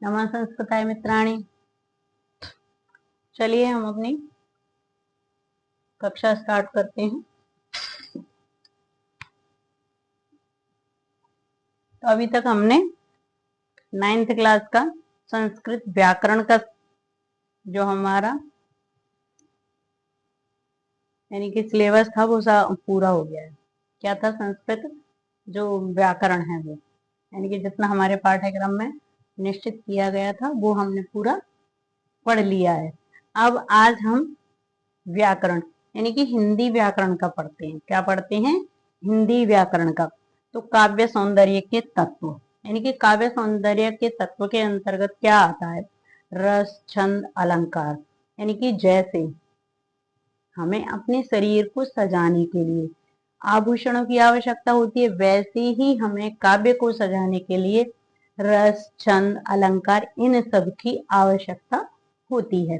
नमः संस्कृताय मित्राणि। चलिए हम अपनी कक्षा स्टार्ट करते हैं। तो अभी तक हमने 9th क्लास का संस्कृत व्याकरण का जो हमारा यानी कि सिलेबस था वो पूरा हो गया है। क्या था? संस्कृत जो व्याकरण है वो, यानी कि जितना हमारे पाठ्यक्रम में निश्चित किया गया था वो हमने पूरा पढ़ लिया है। अब आज हम व्याकरण यानी कि हिंदी व्याकरण का पढ़ते हैं। क्या पढ़ते हैं? हिंदी व्याकरण का। तो काव्य सौंदर्य के तत्व, यानी कि काव्य सौंदर्य के तत्व के अंतर्गत क्या आता है? रस, छंद, अलंकार। यानी कि जैसे हमें अपने शरीर को सजाने के लिए आभूषणों की आवश्यकता होती है, वैसे ही हमें काव्य को सजाने के लिए रस, छंद, अलंकार इन सब की आवश्यकता होती है।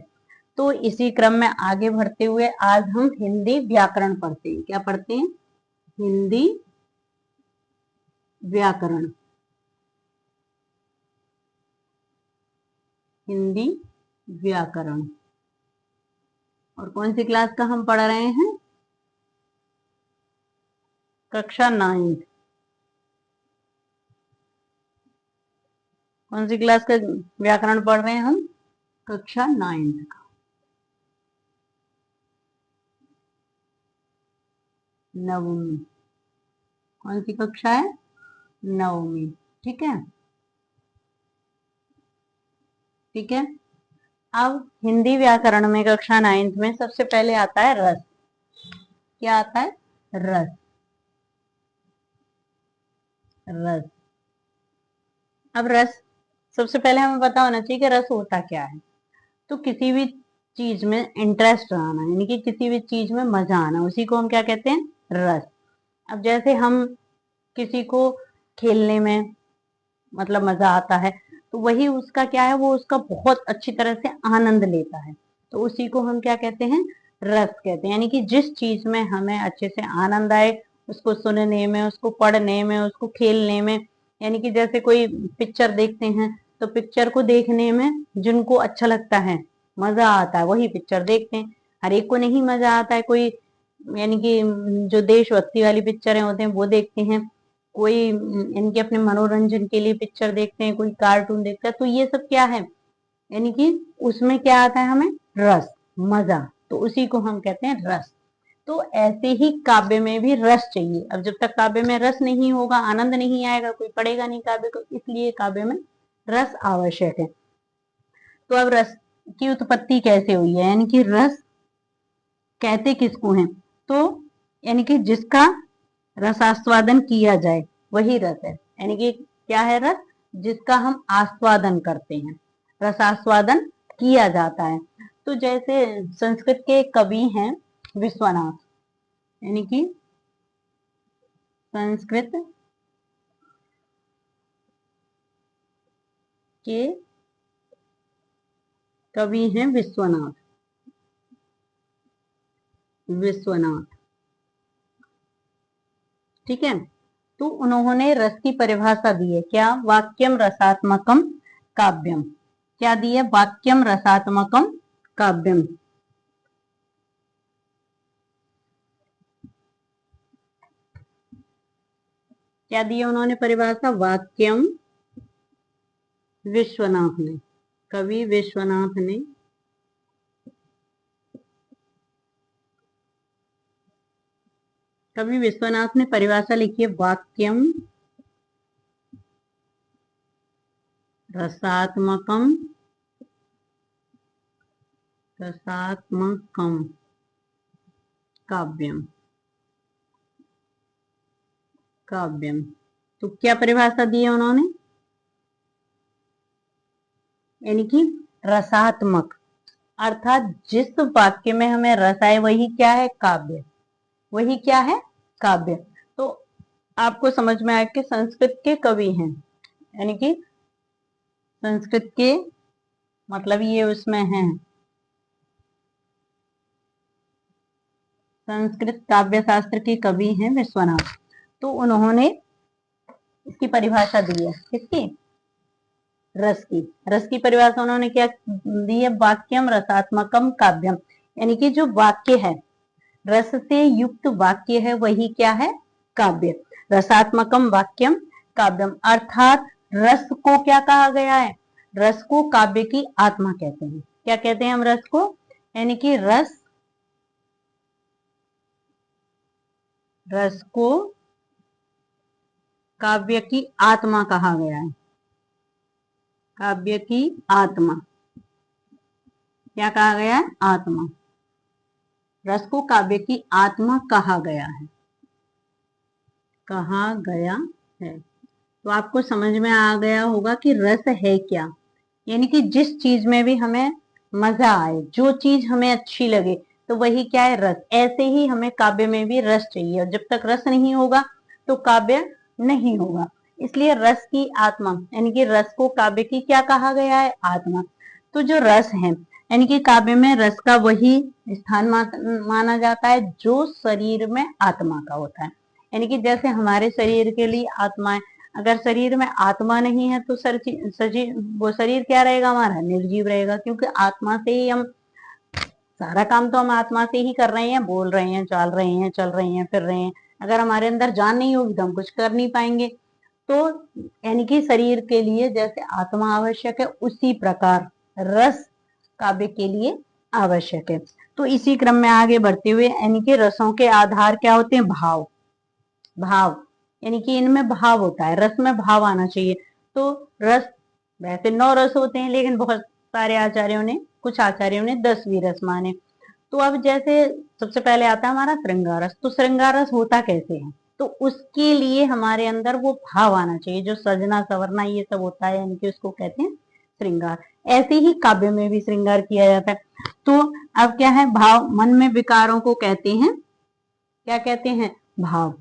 तो इसी क्रम में आगे बढ़ते हुए आज हम हिंदी व्याकरण पढ़ते हैं। क्या पढ़ते हैं? हिंदी व्याकरण। हिंदी व्याकरण। और कौन सी क्लास का हम पढ़ रहे हैं? कक्षा 9th। कौन सी क्लास का व्याकरण पढ़ रहे हैं हम? कक्षा 9th का। नवमी। कौन सी कक्षा है? नवमी। ठीक है, ठीक है। अब हिंदी व्याकरण में कक्षा 9th में सबसे पहले आता है रस। क्या आता है? रस। रस। अब रस सबसे पहले हमें पता होना चाहिए कि रस होता क्या है। तो किसी भी चीज में इंटरेस्ट आना, यानी कि किसी भी चीज में मजा आना, उसी को हम क्या कहते हैं? रस। अब जैसे हम किसी को खेलने में मतलब मजा आता है, तो वही उसका क्या है, वो उसका बहुत अच्छी तरह से आनंद लेता है, तो उसी को हम क्या कहते हैं? रस कहते हैं। यानी कि जिस चीज में हमें अच्छे से आनंद आए, उसको सुनने में, उसको पढ़ने में, उसको खेलने में। यानी कि जैसे कोई पिक्चर देखते हैं, तो पिक्चर को देखने में जिनको अच्छा लगता है, मजा आता है, वही पिक्चर देखते हैं। हर एक को नहीं मजा आता है। कोई यानी कि जो देशभक्ति वाली पिक्चरें होते हैं वो देखते हैं, कोई इनके अपने मनोरंजन के लिए पिक्चर देखते हैं, कोई कार्टून देखता है। तो ये सब क्या है? यानी कि उसमें क्या आता है हमें? रस, मजा। तो उसी को हम कहते हैं रस। तो ऐसे ही काव्य में भी रस चाहिए। अब जब तक काव्य में रस नहीं होगा, आनंद नहीं आएगा, कोई पढ़ेगा नहीं काव्य को, इसलिए काव्य में रस आवश्यक है। तो अब रस की उत्पत्ति कैसे हुई है, यानी कि रस कहते किसको हैं? तो यानी कि जिसका रसास्वादन किया जाए वही रस है। यानी कि क्या है रस? जिसका हम आस्वादन करते हैं, रसास्वादन किया जाता है। तो जैसे संस्कृत के कवि हैं विश्वनाथ, यानी कि संस्कृत के कवि हैं विश्वनाथ। विश्वनाथ, ठीक है। तो उन्होंने रस की परिभाषा दी है। क्या? वाक्यम रसात्मकम काव्यम। क्या दी है? वाक्यम रसात्मकम काव्यम। क्या दी है उन्होंने परिभाषा? वाक्यम, विश्वनाथ ने, कवि विश्वनाथ ने कवि विश्वनाथ ने परिभाषा लिखी है। वाक्यम रसात्मकम, रसात्मकम काव्यम। काव्यम। तो क्या परिभाषा दी है उन्होंने? यानी कि रसात्मक, अर्थात जिस वाक्य में हमें रस आए वही क्या है? काव्य। वही क्या है? काव्य। तो आपको समझ में आया कि संस्कृत के कवि हैं, यानी कि संस्कृत के मतलब ये उसमें है संस्कृत काव्य शास्त्र के कवि हैं विश्वनाथ। तो उन्होंने इसकी परिभाषा दी है। किसकी? रस की परिभाषा उन्होंने क्या दी है? वाक्यम रसात्मकम काव्यम, यानी कि जो वाक्य है, रस से युक्त वाक्य है, वही क्या है? काव्य। रसात्मकम वाक्यम काव्यम, अर्थात रस को क्या कहा गया है? रस को काव्य की आत्मा कहते हैं। क्या कहते हैं हम रस को? यानी कि रस को काव्य की आत्मा कहा गया है। काव्य की आत्मा क्या कहा गया है? आत्मा। रस को काव्य की आत्मा कहा गया है, कहा गया है। तो आपको समझ में आ गया होगा कि रस है क्या। यानी कि जिस चीज में भी हमें मजा आए, जो चीज हमें अच्छी लगे, तो वही क्या है? रस। ऐसे ही हमें काव्य में भी रस चाहिए, और जब तक रस नहीं होगा तो काव्य नहीं होगा। इसलिए रस की आत्मा, यानी कि रस को काव्य की क्या कहा गया है? आत्मा। तो जो रस है, यानी कि काव्य में रस का वही स्थान माना जाता है जो शरीर में आत्मा का होता है। यानी कि जैसे हमारे शरीर के लिए आत्मा है, अगर शरीर में आत्मा नहीं है तो वो शरीर क्या रहेगा? हमारा निर्जीव रहेगा, क्योंकि आत्मा से ही हम सारा काम, तो हम आत्मा से ही कर रहे हैं, बोल रहे हैं, चाल रहे हैं, चल रहे हैं, फिर रहे हैं। अगर हमारे अंदर जान नहीं होगी तो हम कुछ कर नहीं पाएंगे। तो यानी कि शरीर के लिए जैसे आत्मा आवश्यक है, उसी प्रकार रस काव्य के लिए आवश्यक है। तो इसी क्रम में आगे बढ़ते हुए, यानी कि रसों के आधार क्या होते हैं? भाव। भाव यानी कि इनमें भाव होता है, रस में भाव आना चाहिए। तो रस, वैसे 9 रस होते हैं, लेकिन बहुत सारे आचार्यों ने, कुछ आचार्यों ने 10 भी रस माने। तो अब जैसे सबसे पहले आता है हमारा श्रृंगार रस। तो श्रृंगार रस होता कैसे है? तो उसके लिए हमारे अंदर वो भाव आना चाहिए, जो सजना सवरना ये सब होता है, यानी कि उसको कहते हैं श्रृंगार। ऐसे ही काव्य में भी श्रृंगार किया जाता है। तो अब क्या है? भाव मन में विकारों को कहते हैं, क्या कहते हैं? भाव।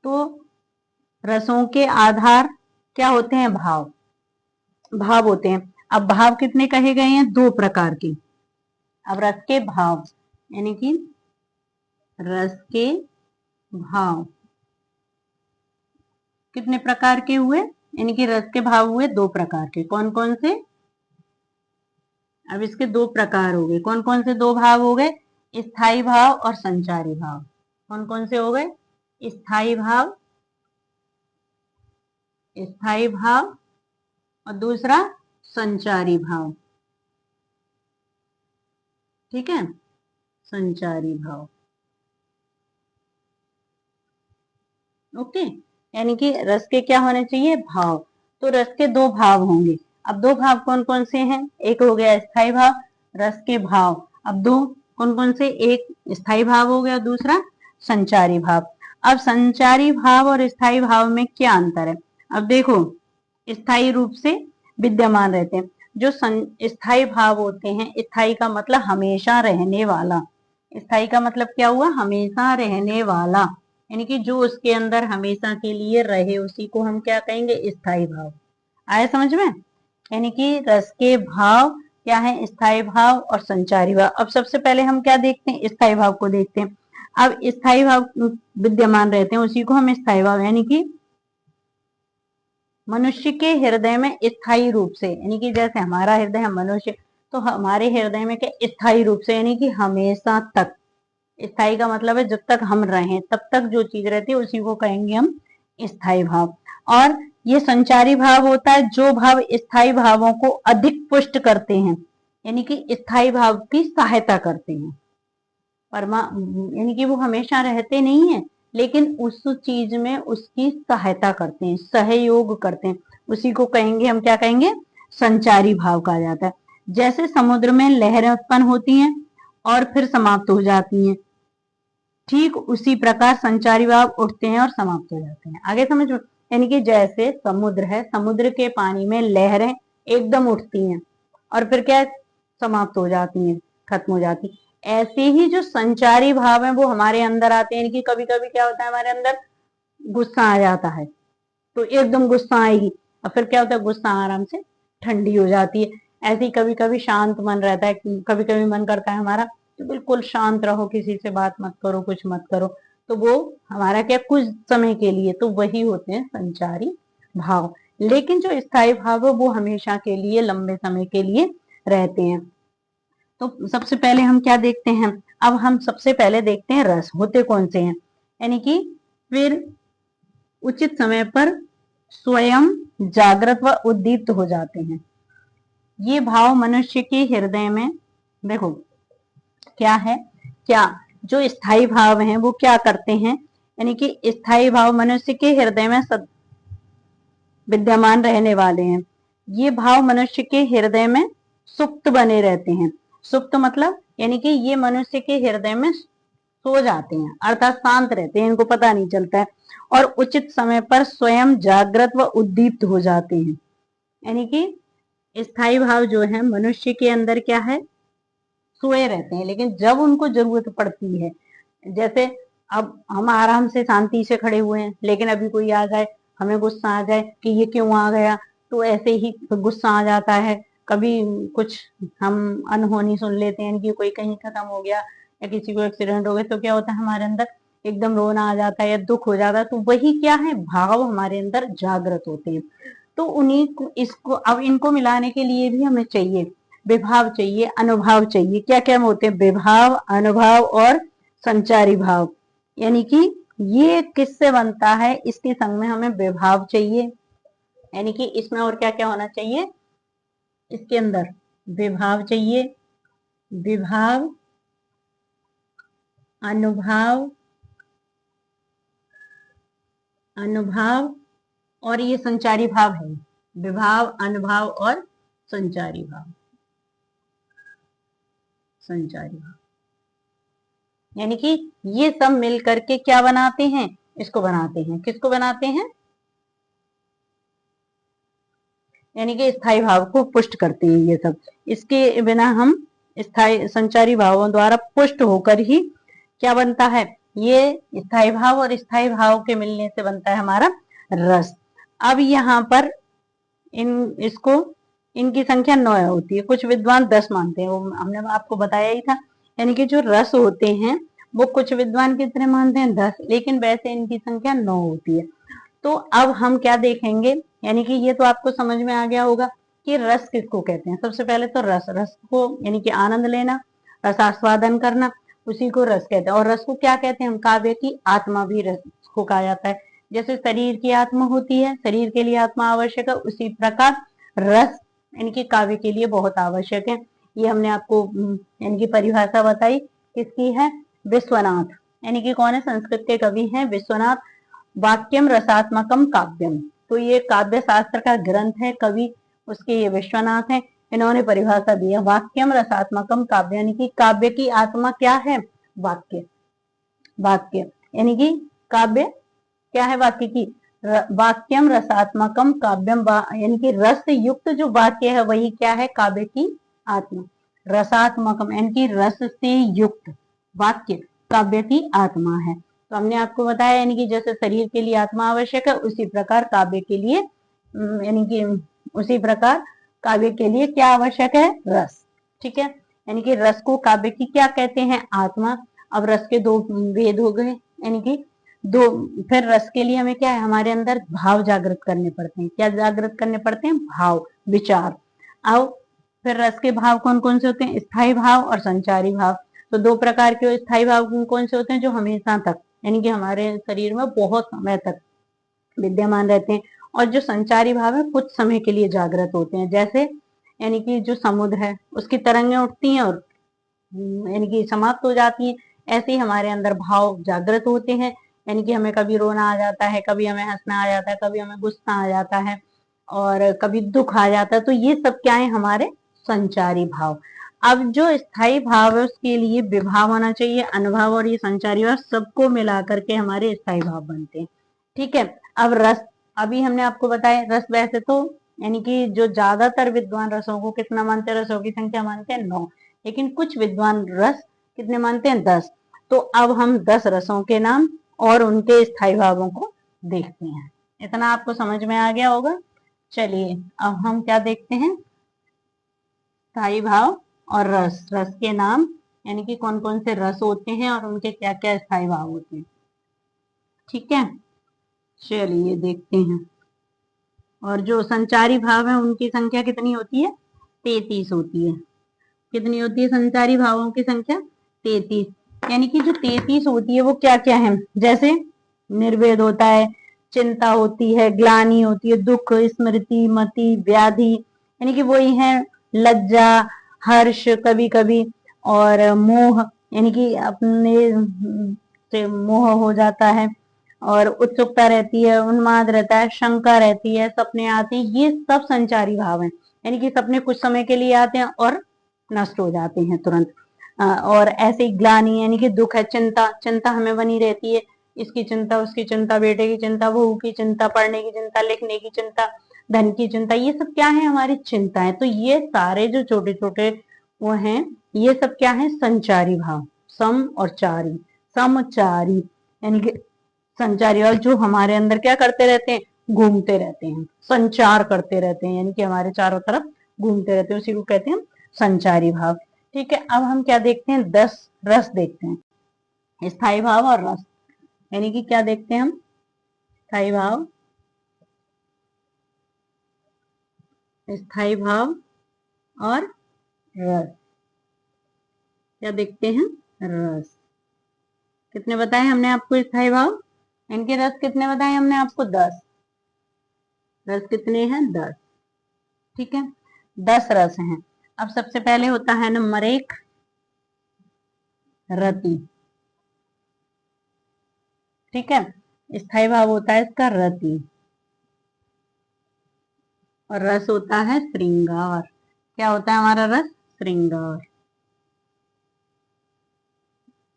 तो रसों के आधार क्या होते हैं? भाव। भाव होते हैं। अब भाव कितने कहे गए हैं? 2 प्रकार के। अब रस के भाव, यानी कि रस के भाव कितने प्रकार के हुए? यानी कि रस के भाव हुए 2 प्रकार के। कौन कौन से? अब इसके 2 प्रकार हो गए। कौन कौन से 2 भाव हो गए? स्थाई भाव और संचारी भाव। कौन कौन से हो गए? स्थाई भाव, स्थाई भाव, और दूसरा संचारी भाव। ठीक है, संचारी भाव। ओके, यानी कि रस के क्या होने चाहिए? भाव। तो रस के 2 भाव होंगे। अब 2 भाव कौन कौन से हैं? एक हो गया स्थाई भाव, रस के भाव। अब 2 कौन कौन से? एक स्थाई भाव हो गया, दूसरा संचारी भाव। अब संचारी भाव और स्थाई भाव में क्या अंतर है? अब देखो, स्थाई रूप से विद्यमान रहते हैं। जो स्थाई भाव होते हैं, स्थाई का मतलब हमेशा रहने वाला। स्थाई का मतलब क्या हुआ? हमेशा रहने वाला, यानी कि जो उसके अंदर हमेशा के लिए रहे, उसी को हम क्या कहेंगे? स्थाई भाव। आया समझ में? यानी कि रस के भाव क्या है? स्थाई भाव और संचारी भाव। अब सबसे पहले हम क्या देखते हैं? स्थाई भाव को देखते हैं। अब स्थाई भाव विद्यमान रहते हैं, उसी को हम स्थाई भाव, यानी कि मनुष्य के हृदय में स्थायी रूप से, यानी कि जैसे हमारा हृदय है मनुष्य, तो हमारे हृदय में क्या? स्थायी रूप से, यानी कि हमेशा तक। स्थायी का मतलब है जब तक हम रहें तब तक जो चीज रहती है, उसी को कहेंगे हम स्थायी भाव। और ये संचारी भाव होता है, जो भाव स्थायी भावों को अधिक पुष्ट करते हैं, यानी कि स्थायी भाव की सहायता करते हैं। परमा यानी कि वो हमेशा रहते नहीं है, लेकिन उस चीज में उसकी सहायता करते हैं, सहयोग करते हैं, उसी को कहेंगे हम, क्या कहेंगे? संचारी भाव कहा जाता है। जैसे समुद्र में लहरें उत्पन्न होती हैं और फिर समाप्त हो जाती हैं, ठीक उसी प्रकार संचारी भाव उठते हैं और समाप्त हो जाते हैं। आगे समझ, यानी कि जैसे समुद्र है, समुद्र के पानी में लहरें एकदम उठती हैं और फिर क्या? समाप्त हो जाती हैं, खत्म हो जाती। ऐसे ही जो संचारी भाव है वो हमारे अंदर आते हैं। कि कभी कभी क्या होता है, हमारे अंदर गुस्सा आ जाता है, तो एकदम गुस्सा आएगी, और फिर क्या होता है? गुस्सा आराम से ठंडी हो जाती है। ऐसे ही कभी कभी शांत मन रहता है, कभी कभी मन करता है हमारा तो बिल्कुल शांत रहो, किसी से बात मत करो, कुछ मत करो। तो वो हमारा क्या? कुछ समय के लिए, तो वही होते हैं संचारी भाव। लेकिन जो स्थायी भाव है वो हमेशा के लिए, लंबे समय के लिए रहते हैं। तो सबसे पहले हम क्या देखते हैं, अब हम सबसे पहले देखते हैं रस होते कौन से हैं, यानी कि फिर उचित समय पर स्वयं जागृत व उद्दीप्त हो जाते हैं। ये भाव मनुष्य के हृदय में, देखो क्या है, क्या जो स्थायी भाव हैं वो क्या करते हैं, यानी कि स्थायी भाव मनुष्य के हृदय में विद्यमान रहने वाले हैं। ये भाव मनुष्य के हृदय में सुप्त बने रहते हैं। सुप्त मतलब यानी कि ये मनुष्य के हृदय में सो जाते हैं, अर्थात शांत रहते हैं, इनको पता नहीं चलता है, और उचित समय पर स्वयं जागृत व उद्दीप्त हो जाते हैं। यानी कि स्थायी भाव जो है मनुष्य के अंदर क्या है, सोए रहते हैं, लेकिन जब उनको जरूरत पड़ती है, जैसे अब हम आराम से शांति से खड़े हुए हैं, लेकिन अभी कोई आ जाए, हमें गुस्सा आ जाए कि ये क्यों आ गया, तो ऐसे ही गुस्सा आ जाता है। कभी कुछ हम अनहोनी सुन लेते हैं कि कोई कहीं खत्म हो गया या किसी को एक्सीडेंट हो गया, तो क्या होता है हमारे अंदर एकदम रोना आ जाता है या दुख हो जाता है। तो वही क्या है, भाव हमारे अंदर जागृत होते हैं। तो उन्हीं को, इसको अब इनको मिलाने के लिए भी हमें चाहिए विभाव, चाहिए अनुभाव चाहिए। क्या क्या होते हैं, विभाव, अनुभाव और संचारी भाव। यानी कि ये किससे बनता है, इसके संग में हमें विभाव चाहिए, यानी कि इसमें और क्या क्या होना चाहिए, इसके अंदर विभाव चाहिए, विभाव, अनुभाव, अनुभाव और ये संचारी भाव है, विभाव, अनुभाव और संचारी भाव, संचारी भाव। यानी कि ये सब मिल करके क्या बनाते हैं, इसको बनाते हैं, किसको बनाते हैं, यानी कि स्थायी भाव को पुष्ट करते हैं ये सब। इसके बिना हम स्थायी संचारी भावों द्वारा पुष्ट होकर ही क्या बनता है, ये स्थायी भाव और स्थायी भाव के मिलने से बनता है हमारा रस। अब यहाँ पर इसको इनकी संख्या 9 होती है, कुछ विद्वान 10 मानते हैं, वो हमने आपको बताया ही था। यानी कि जो रस होते हैं वो कुछ विद्वान कितने मानते हैं, 10, लेकिन वैसे इनकी संख्या 9 होती है। तो अब हम क्या देखेंगे, यानी कि ये तो आपको समझ में आ गया होगा कि रस किसको कहते हैं। सबसे पहले तो रस, रस को यानी कि आनंद लेना, रसास्वादन करना, उसी को रस कहते हैं। और रस को क्या कहते हैं हम, काव्य की आत्मा भी रस को कहा जाता है। जैसे शरीर की आत्मा होती है, शरीर के लिए आत्मा आवश्यक है, उसी प्रकार रस यानी कि काव्य के लिए बहुत आवश्यक है। ये हमने आपको यानी कि परिभाषा बताई, किसकी है, विश्वनाथ, यानी कि कौन है, संस्कृत के कवि हैं विश्वनाथ। वाक्यम रसात्मकम काव्यम, तो ये काव्य शास्त्र का ग्रंथ है, कवि उसके ये विश्वनाथ है। इन्होंने परिभाषा दी है, वाक्यम रसात्मकम काव्य, यानी कि काव्य की आत्मा क्या है, वाक्य, वाक्य यानी कि काव्य क्या है, वाक्य की, वाक्यम रसात्मकम काव्यम, यानी कि रस युक्त जो वाक्य है वही क्या है, काव्य की आत्मा। रसात्मकम यानी कि रस से युक्त वाक्य काव्य की आत्मा है। तो हमने आपको बताया यानी कि जैसे शरीर के लिए आत्मा आवश्यक है, उसी प्रकार काव्य के लिए यानी कि उसी प्रकार काव्य के लिए क्या आवश्यक है, रस। ठीक है, यानी कि रस को काव्य की क्या कहते हैं, आत्मा। अब रस के दो भेद हो गए, यानी कि दो, फिर रस के लिए हमें क्या है, हमारे अंदर भाव जागृत करने पड़ते हैं। क्या जागृत करने पड़ते हैं, भाव, विचार। आओ फिर रस के भाव कौन कौन से होते हैं, स्थायी भाव और संचारी भाव। तो दो प्रकार के स्थायी भाव कौन कौन से होते हैं, जो हमेशा तक यानी कि हमारे शरीर में बहुत समय तक विद्यमान रहते हैं, और जो संचारी भाव है कुछ समय के लिए जागृत होते हैं। जैसे यानी कि जो समुद्र है उसकी तरंगें उठती हैं और यानी कि समाप्त हो जाती हैं, ऐसे ही हमारे अंदर भाव जागृत होते हैं। यानी कि हमें कभी रोना आ जाता है, कभी हमें हंसना आ जाता है, कभी हमें गुस्सा आ जाता है और कभी दुख आ जाता है। तो ये सब क्या है, हमारे संचारी भाव। अब जो स्थायी भाव है उसके लिए विभाव होना चाहिए, अनुभाव और ये संचारी भाव सबको मिला करके हमारे स्थायी भाव बनते हैं। ठीक है, अब रस, अभी हमने आपको बताया रस, वैसे तो यानी कि जो ज्यादातर विद्वान रसों को कितना मानते हैं, रसों की संख्या मानते हैं 9, लेकिन कुछ विद्वान रस कितने मानते हैं, 10। तो अब हम 10 रसों के नाम और उनके स्थायी भावों को देखते हैं। इतना आपको समझ में आ गया होगा। चलिए अब हम क्या देखते हैं, स्थायी भाव और रस, रस के नाम, यानी कि कौन कौन से रस होते हैं और उनके क्या क्या स्थायी भाव होते हैं। ठीक है, चलिए देखते हैं। और जो संचारी भाव है उनकी संख्या कितनी होती है? 33 होती है। कितनी होती है संचारी भावों की संख्या? 33। यानी कि जो 33 होती है वो क्या क्या है? जैसे निर्वेद होता है, चिंता होती है, ग्लानि होती है, दुख, स्मृति, मति, व्याधि, यानी कि वही है लज्जा, हर्ष कभी कभी, और मोह, यानी कि अपने से मोह हो जाता है, और उत्सुकता रहती है, उन्माद रहता है, शंका रहती है, सपने आते हैं, ये सब संचारी भाव हैं। यानी कि सपने कुछ समय के लिए आते हैं और नष्ट हो जाते हैं तुरंत। और ऐसे ही ग्लानि यानी कि दुख है, चिंता, चिंता हमें बनी रहती है, इसकी चिंता, उसकी चिंता, बेटे की चिंता, बहू की चिंता, पढ़ने की चिंता, लिखने की चिंता, धन की चिंता, ये सब क्या है? हमारी चिंता है। तो ये सारे जो छोटे छोटे वो हैं, ये सब क्या है? संचारी भाव। सम और चारी, समचारी, यानी कि संचारी, और जो हमारे अंदर क्या करते रहते हैं? घूमते रहते हैं, संचार करते रहते हैं, यानी कि हमारे चारों तरफ घूमते रहते हैं, उसी को कहते हैं संचारी भाव। ठीक है, अब हम क्या देखते हैं? 10 रस देखते हैं, स्थायी भाव और रस। यानी कि क्या देखते हैं हम? स्थायी भाव, स्थायी भाव और रस। क्या देखते हैं? रस। कितने बताए हमने आपको स्थायी भाव? इनके रस कितने बताए हमने आपको? 10। रस कितने हैं? 10। ठीक है, 10 रस हैं। अब सबसे पहले होता है नंबर 1, रति। ठीक है, स्थायी भाव होता है इसका रति, और रस होता है श्रृंगार। क्या होता है हमारा रस? श्रृंगार,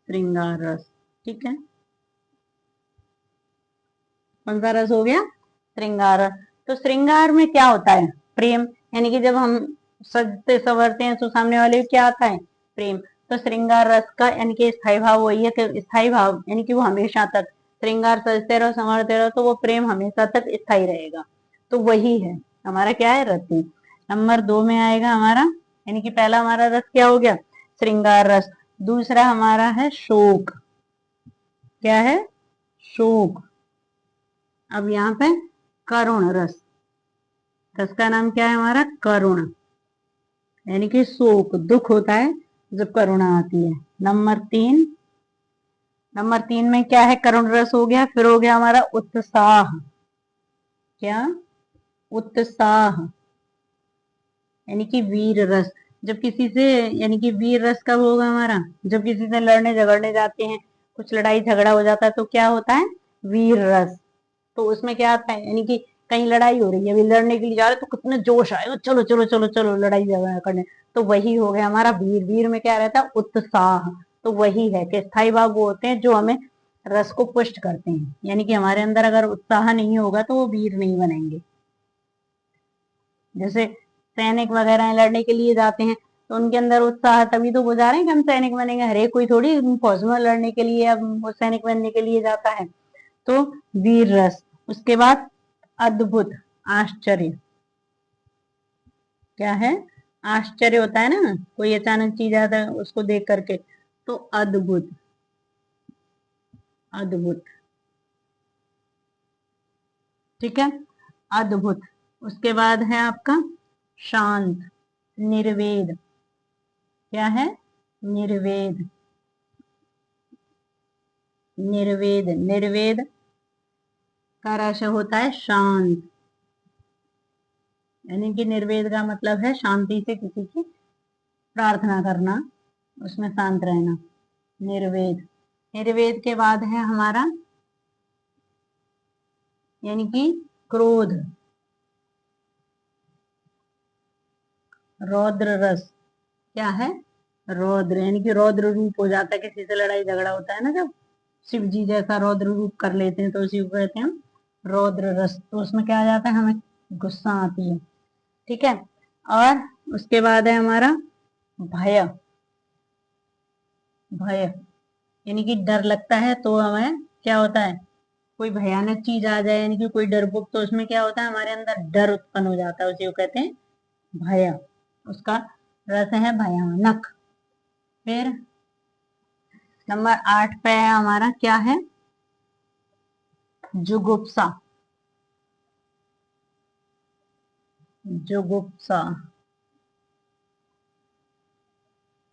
श्रृंगार रस। ठीक है, कौन सा रस हो गया? श्रृंगार रस। तो श्रृंगार में क्या होता है? प्रेम, यानी कि जब हम सजते संवरते हैं तो सामने वाले को क्या आता है? प्रेम। तो श्रृंगार रस का यानी कि स्थायी भाव वही है कि स्थायी भाव यानी कि वो हमेशा तक, श्रृंगार सजते रहो संवरते रहो तो वो प्रेम हमेशा तक स्थायी रहेगा। तो वही है हमारा क्या है? रति। नंबर 2 में आएगा हमारा, यानी कि पहला हमारा रस क्या हो गया? श्रृंगार रस। दूसरा हमारा है शोक। क्या है? शोक। अब यहाँ पे करुण रस, रस का नाम क्या है हमारा? करुण, यानी कि शोक, दुख होता है जब करुणा आती है। नंबर 3 में क्या है? करुण रस हो गया। फिर हो गया हमारा उत्साह। क्या? उत्साह, यानी कि वीर रस। जब किसी से, यानी कि वीर रस कब होगा हमारा? जब किसी से लड़ने झगड़ने जाते हैं, कुछ लड़ाई झगड़ा हो जाता है तो क्या होता है? वीर रस। तो उसमें क्या आता है? यानी कि कहीं लड़ाई हो रही है, अभी लड़ने के लिए जा रहे तो कितने जोश आएगा, चलो चलो चलो चलो लड़ाई झगड़ा करने। तो वही हो गया हमारा वीर। वीर में क्या रहता है? उत्साह। तो वही है कि स्थायी भाव वो होते हैं जो हमें रस को पुष्ट करते हैं, यानी कि हमारे अंदर अगर उत्साह नहीं होगा तो वो वीर नहीं बनेंगे। जैसे सैनिक वगैरह लड़ने के लिए जाते हैं तो उनके अंदर उत्साह, तभी तो वो जा रहे हैं कि हम सैनिक बनेंगे। हर एक कोई थोड़ी फौज में लड़ने के लिए, अब वो सैनिक बनने के लिए जाता है। तो वीर रस। उसके बाद अद्भुत, आश्चर्य। क्या है? आश्चर्य होता है ना, कोई अचानक चीज आता है उसको देख करके, तो अद्भुत, अद्भुत। ठीक है, अद्भुत। उसके बाद है आपका शांत, निर्वेद। क्या है? निर्वेद, निर्वेद। निर्वेद का रस होता है शांत, यानी कि निर्वेद का मतलब है शांति से किसी की प्रार्थना करना, उसमें शांत रहना। निर्वेद। निर्वेद के बाद है हमारा, यानी कि क्रोध, रौद्र रस। क्या है? रौद्र, यानी कि रौद्र रूप हो जाता है, किसी से लड़ाई झगड़ा होता है ना, जब शिव जी जैसा रौद्र रूप कर लेते हैं तो उसी को कहते हैं हम रौद्र रस। तो उसमें क्या आ जाता है? हमें गुस्सा आती है। ठीक है, और उसके बाद है हमारा भय। भय, यानी कि डर लगता है तो हमें क्या होता है? कोई भयानक चीज आ जाए, यानी कि कोई डरपोक, तो उसमें क्या होता है? हमारे अंदर डर उत्पन्न हो जाता है, उसी को कहते हैं भय। उसका रस है भयानक। फिर नंबर 8 पे है हमारा, क्या है? जुगुप्सा। जुगुप्सा,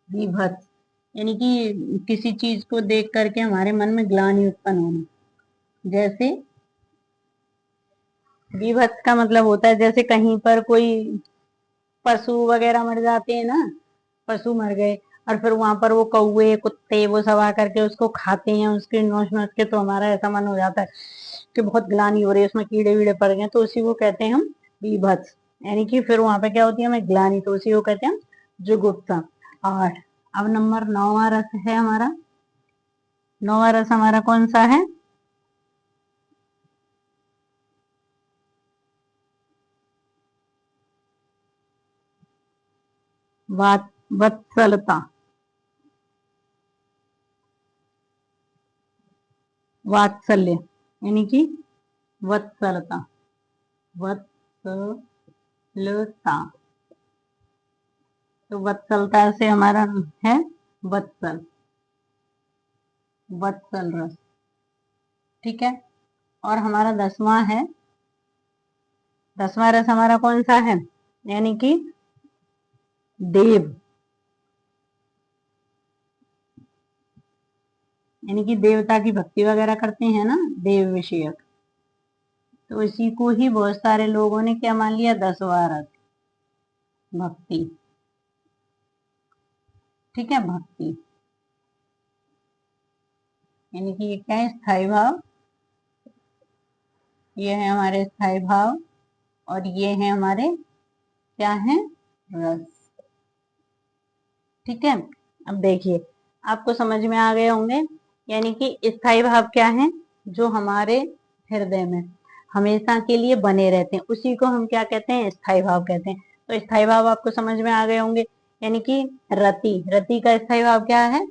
विभत्स, यानी कि किसी चीज को देख करके हमारे मन में ग्लानि उत्पन्न होना। जैसे विभत्स का मतलब होता है जैसे कहीं पर कोई पशु वगैरह मर जाते हैं ना, पशु मर गए और फिर वहां पर वो कौवे कुत्ते वो सब आ करके उसको खाते हैं, उसके नोच नोच के, तो हमारा ऐसा मन हो जाता है कि बहुत ग्लानि हो रही है, उसमें कीड़े वीड़े पड़ गए, तो उसी को कहते हैं हम बीभत्स। यानी कि फिर वहां पे क्या होती है हमें ग्लानि, तो उसी को कहते हैं हम जुगुप्सा। 8। अब नंबर 9वां रस है हमारा। 9वां रस हमारा कौन सा है? वत्सलता। वात्सल्य यानी कि वत्सलता, वत्सलता। तो वत्सलता से हमारा है वत्सल, वत्सल रस। ठीक है। और हमारा 10वां है। 10वां रस हमारा कौन सा है? यानी कि देव, यानी कि देवता की भक्ति वगैरह करते हैं ना, देव विषयक, तो इसी को ही बहुत सारे लोगों ने क्या मान लिया? 10वां रस, भक्ति। ठीक है, भक्ति यानी कि ये क्या है? स्थायी भाव। ये है हमारे स्थायी भाव और ये है हमारे क्या है? रस। ठीक है। अब देखिए, आपको समझ में आ गए होंगे। यानी कि स्थायी भाव क्या है? जो हमारे हृदय में हमेशा के लिए बने रहते हैं, उसी को हम क्या कहते हैं? स्थायी भाव कहते हैं। तो स्थायी भाव आपको समझ में आ गए होंगे। यानी कि रति, रति का स्थायी भाव क्या है?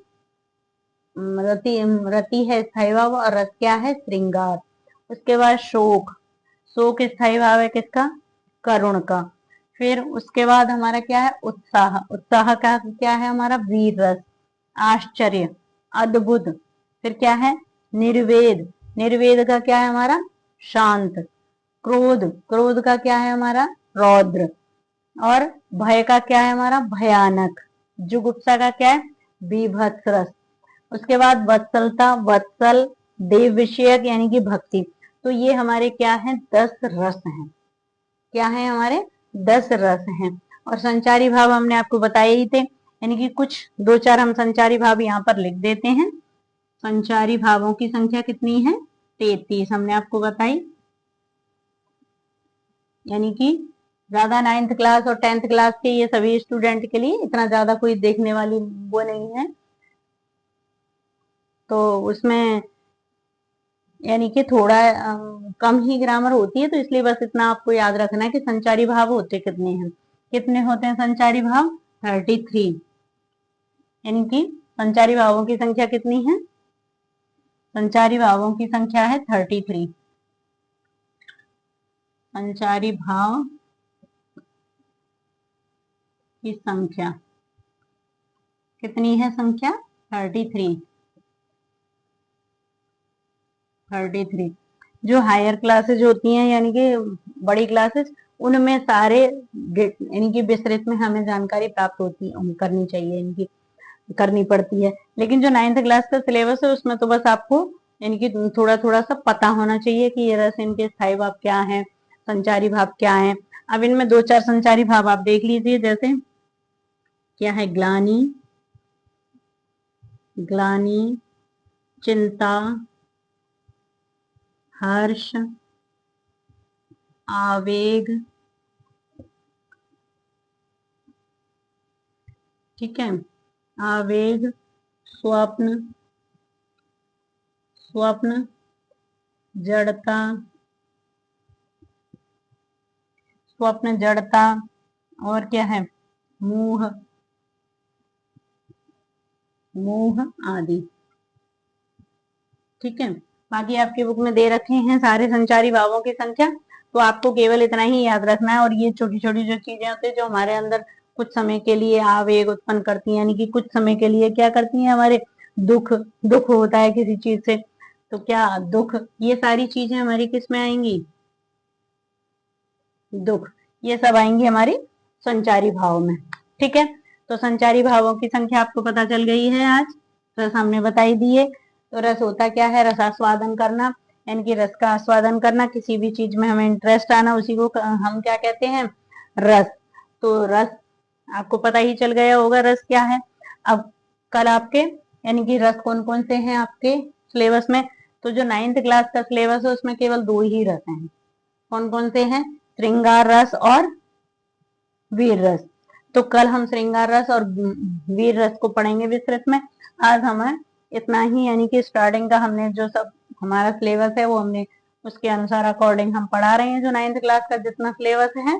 रति, रति है स्थायी भाव और रस क्या है? श्रृंगार। उसके बाद शोक, शोक स्थायी भाव है किसका? करुण का। फिर उसके बाद हमारा क्या है? उत्साह, उत्साह का क्या है? हमारा वीर रस। आश्चर्य, अद्भुत। फिर क्या है? निर्वेद, निर्वेद का क्या है? हमारा शांत। क्रोध, क्रोध का क्या है? हमारा रौद्र। और भय का क्या है? हमारा भयानक। जुगुप्सा का क्या है? बीभत्स रस। उसके बाद वत्सलता, वत्सल, देव विषयक यानी कि भक्ति। तो ये हमारे क्या है? 10 रस हैं। क्या है? हमारे 10 रस हैं। और संचारी भाव हमने आपको बताए ही थे, यानी कि कुछ 2-4 हम संचारी भाव यहाँ पर लिख देते हैं। संचारी भावों की संख्या कितनी है? 33 हमने आपको बताई। यानी कि ज्यादा 9th क्लास और 10th क्लास के ये सभी स्टूडेंट के लिए इतना ज्यादा कोई देखने वाली वो नहीं है, तो उसमें यानी कि थोड़ा कम ही ग्रामर होती है, तो इसलिए बस इतना आपको याद रखना है कि संचारी भाव होते कितने हैं। कितने होते हैं संचारी भाव? 33। यानी कि संचारी भावों की संख्या कितनी है? संचारी भावों की संख्या है 33। संचारी भाव की संख्या कितनी है? संख्या 33। 33। जो हायर क्लासेज होती हैं यानी कि बड़ी क्लासेस, उनमें सारे यानी कि विस्तृत में हमें जानकारी प्राप्त होती करनी चाहिए, इनकी करनी पड़ती है। लेकिन जो 9th क्लास का सिलेबस है उसमें तो बस आपको यानी कि थोड़ा थोड़ा सा पता होना चाहिए कि ये रस इनके स्थायी भाव क्या है, संचारी भाव क्या है। अब इनमें 2-4 संचारी भाव आप देख लीजिए। जैसे क्या है? ग्लानि, ग्लानि, चिंता, हर्ष, आवेग। ठीक है, आवेग, स्वप्न, स्वप्न, जड़ता, स्वप्न, जड़ता, और क्या है? मोह, मोह आदि। ठीक है। बाकी आपकी बुक में दे रखे हैं सारे संचारी भावों की संख्या, तो आपको केवल इतना ही याद रखना है। और ये छोटी छोटी जो चीजें होती है जो हमारे अंदर कुछ समय के लिए आवेग उत्पन्न करती हैं, यानी कि कुछ समय के लिए क्या करती हैं? हमारे दुख, दुख होता है किसी चीज से, तो क्या दुख, ये सारी चीजें हमारी किस में आएंगी? दुख। ये सब आएंगे हमारी संचारी भाव में। ठीक है, तो संचारी भावों की संख्या आपको पता चल गई है। आज रस हमने बताई दिए। तो रस होता क्या है? रसास्वादन करना, यानी कि रस का आस्वादन करना, किसी भी चीज में हमें इंटरेस्ट आना, उसी को हम क्या कहते हैं? रस। तो रस आपको पता ही चल गया होगा रस क्या है। अब कल आपके यानी कि रस कौन कौन से हैं आपके सिलेबस में? तो जो 9th क्लास का सिलेबस है उसमें केवल 2 ही रस हैं। कौन कौन से हैं? श्रृंगार रस और वीर रस। तो कल हम श्रृंगार रस और वीर रस को पढ़ेंगे विस्तृत में। आज हमें इतना ही, यानी कि स्टार्टिंग का हमने जो सब हमारा सिलेबस है वो हमने उसके अनुसार अकॉर्डिंग हम पढ़ा रहे हैं। जो 9th क्लास का जितना सिलेबस है,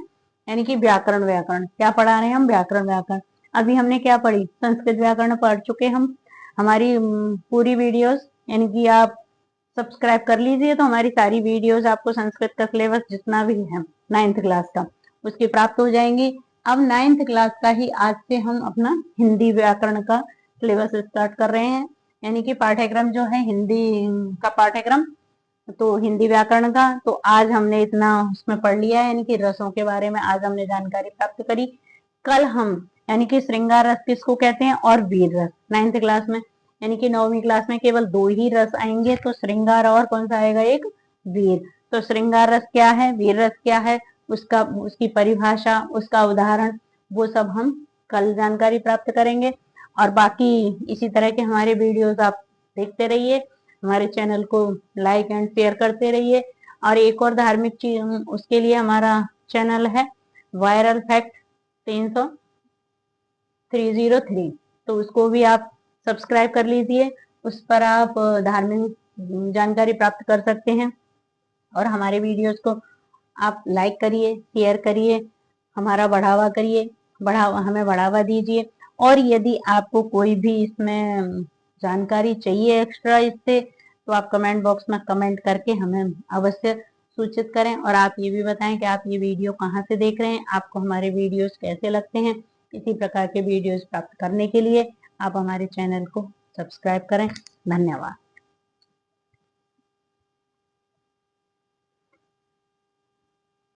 यानी कि व्याकरण, व्याकरण क्या पढ़ा रहे हैं हम? व्याकरण, व्याकरण। अभी हमने क्या पढ़ी? संस्कृत व्याकरण पढ़ चुके हम। हमारी पूरी वीडियोस, यानी कि आप सब्सक्राइब कर लीजिए तो हमारी सारी वीडियोस आपको संस्कृत का सिलेबस जितना भी है 9th क्लास का उसकी प्राप्त हो जाएंगी। अब 9th क्लास का ही आज से हम अपना हिंदी व्याकरण का सिलेबस स्टार्ट कर रहे हैं, यानी कि पाठ्यक्रम जो है हिंदी का पाठ्यक्रम, तो हिंदी व्याकरण का। तो आज हमने इतना उसमें पढ़ लिया है, यानी कि रसों के बारे में आज हमने जानकारी प्राप्त करी। कल हम यानी कि श्रृंगार रस किसको कहते हैं और वीर रस 9th क्लास में, यानी कि 9वीं क्लास में केवल 2 ही रस आएंगे, तो श्रृंगार और कौन सा आएगा? एक वीर। तो श्रृंगार रस क्या है, वीर रस क्या है, उसका उसकी परिभाषा, उसका उदाहरण, वो सब हम कल जानकारी प्राप्त करेंगे। और बाकी इसी तरह के हमारे वीडियोस आप देखते रहिए, हमारे चैनल को लाइक एंड शेयर करते रहिए। और एक और धार्मिक चीज, उसके लिए हमारा चैनल है वायरल फैक्ट 303, तो उसको भी आप सब्सक्राइब कर लीजिए। उस पर आप धार्मिक जानकारी प्राप्त कर सकते हैं। और हमारे वीडियोस को आप लाइक करिए, शेयर करिए, हमारा बढ़ावा करिए, हमें बढ़ावा दीजिए। और यदि आपको कोई भी इसमें जानकारी चाहिए एक्स्ट्रा इससे, तो आप कमेंट बॉक्स में कमेंट करके हमें अवश्य सूचित करें। और आप ये भी बताएं कि आप ये वीडियो कहाँ से देख रहे हैं, आपको हमारे वीडियोस कैसे लगते हैं। इसी प्रकार के वीडियोस प्राप्त करने के लिए आप हमारे चैनल को सब्सक्राइब करें। धन्यवाद।